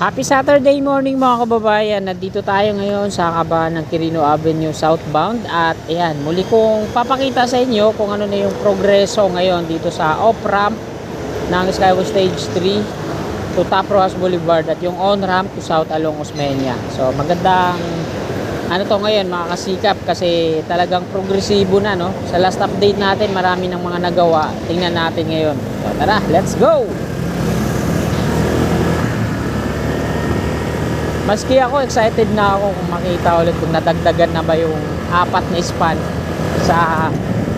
Happy Saturday morning mga kababayan. Nandito tayo ngayon sa kabahan ng Quirino Avenue southbound. At ayan, muli kong papakita sa inyo kung ano na yung progreso ngayon dito sa off-ramp ng Skyway Stage 3 to Top Rojas Boulevard at yung on-ramp to South along Osmeña. So magandang ano to ngayon mga kasikap, kasi talagang progresibo na, no? Sa last update natin marami ng mga nagawa. Tingnan natin ngayon. So tara, let's go! Maski ako, excited na ako kung makita ulit kung nadagdagan na ba yung apat na span sa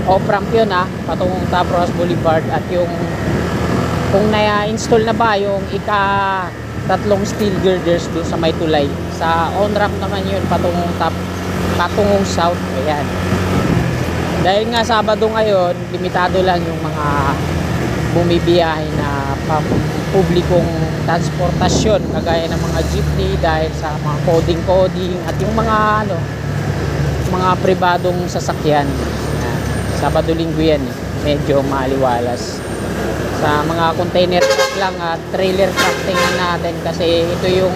off-ramp yun, patungong Top Rojas Boulevard, at yung kung na-install na ba yung tatlong steel girders doon sa may tulay. Sa on-ramp naman yun patungong south. Ayan. Dahil nga Sabado ngayon, limitado lang yung mga bumibiyahe na publikong transportasyon kagaya ng mga jeepney dahil sa mga coding at yung mga pribadong sasakyan. Sabado Linggo yan, medyo maliwalas. Sa mga container truck lang at trailer truck, tingnan natin kasi ito yung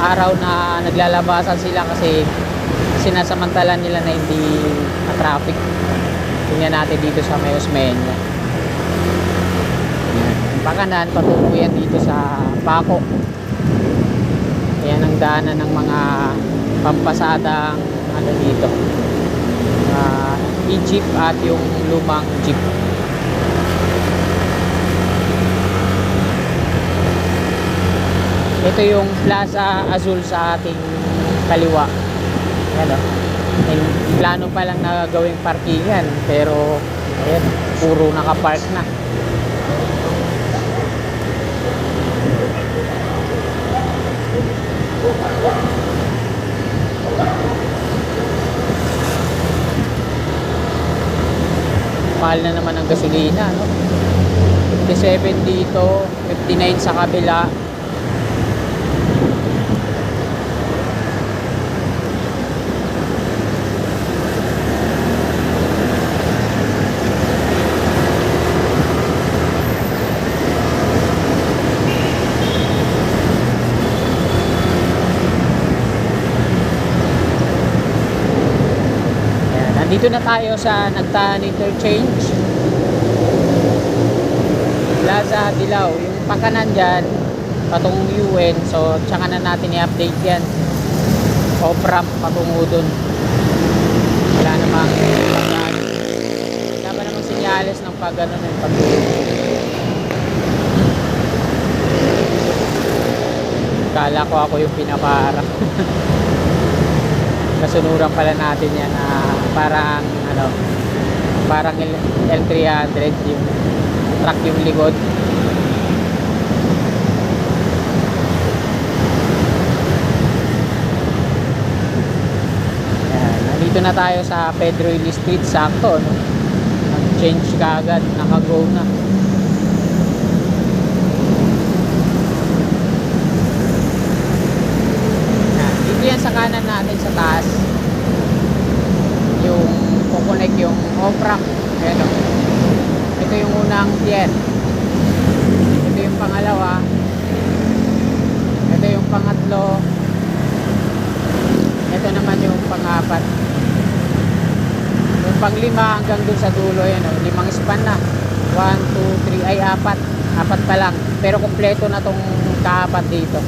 araw na naglalabasan sila kasi sinasamantala nila na hindi na-traffic. Tingnan natin dito sa may Osmeña. Pakanan, patungo yan dito sa Paco. Yan ang daanan ng mga pampasadang dito, e-jeep at yung lumang jeep. Ito yung Plaza Azul sa ating kaliwa. Yan, plano pa lang na gawing parkingan, pero ayan, puro nakapark na. Mahal na naman ang gasolina, no? 57 dito, 59 sa kabila. Dito na tayo sa Nagtaan Interchange, Plaza Dilaw. Yung pakanan dyan patungong UN, so tsaka na natin i-update yan. Off-ramp patungo dun. Wala namang sinyales ng pag kala ko ako yung pinapara. Kasunuran pala natin yan, parang L300 yung truck yung likod. Yan, nandito na tayo sa Pedro Ili Street, sakto, no? Nag-change ka agad, naka-go na. Yan sa kanan natin sa taas yung kukonek yung off-ramp. Ayan, ito yung unang tier, ito yung pangalawa, ito yung pangatlo, ito naman yung pang-apat, yung pang-lima hanggang dun sa dulo. Ayan, limang span na, 1, 2, 3, ay apat pa lang, pero kompleto na tong kaapat dito.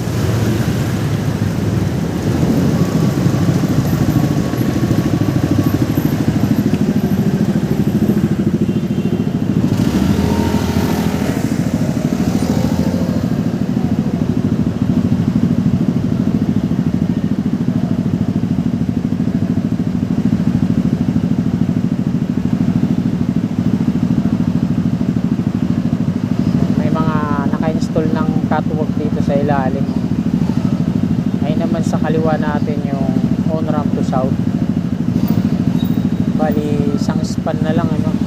Catwalk dito sa ilalim. Ay naman sa kaliwa natin yung on-ramp to south. Bali isang span na lang, ano.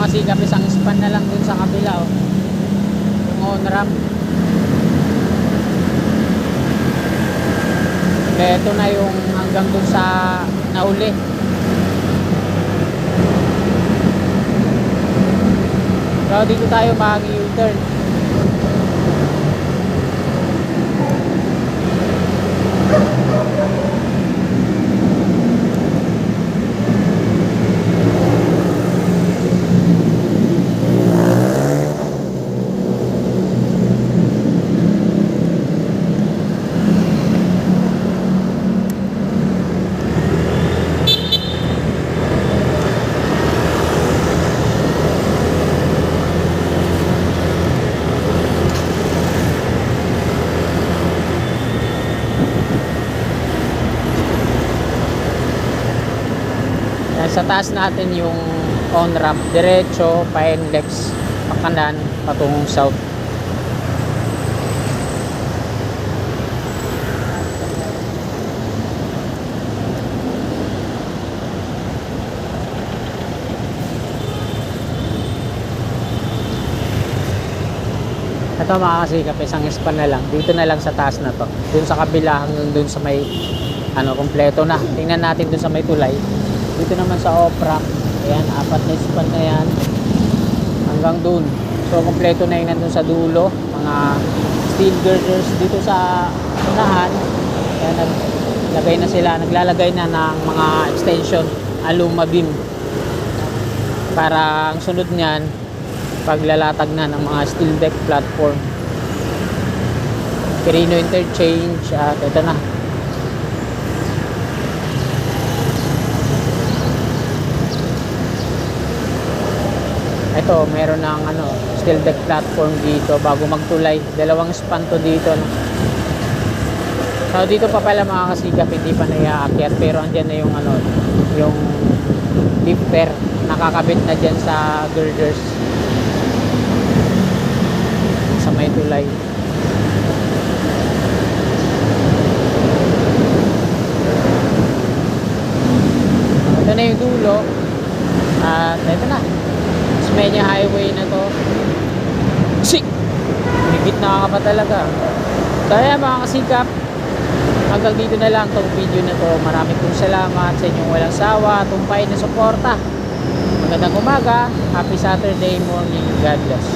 Kasikap, isang span na lang dun sa kabila, on-ramp. Kaya ito na yung hanggang dun sa nauli. So dito tayo mag-U-turn. Sa taas natin yung on-ramp, diretso, pa-NLEX, pakanan, patungong south. Ito mga kasikap, isang span na lang. Dito na lang sa taas na to. Dun sa kabila hanggang dun sa may kompleto na. Tingnan natin dun sa may tulay. Dito naman sa off-ramp, ayan, 4 na span na yan hanggang dun. So kompleto na yun nandun sa dulo, mga steel girders dito sa unahan. Ayan, naglalagay na ng mga extension aluma beam para ang sunod niyan paglalatag na ng mga steel deck platform. Quirino interchange at ito na. Ito, meron ng steel deck platform dito bago magtulay. Dalawang span to dito. So dito pa pala mga kasikap, hindi pa naiaakyat, pero andyan na yung yung dipper nakakabit na dyan sa girders sa may tulay. Ito na yung dulo at ito na Tasmania Highway na to. Higit na ka pa talaga. Kaya mga kasikap, hanggang dito na lang tong video na to. Maraming pong salamat sa inyong walang sawa, tumpay na suporta. Magandang umaga, happy Saturday morning, God bless.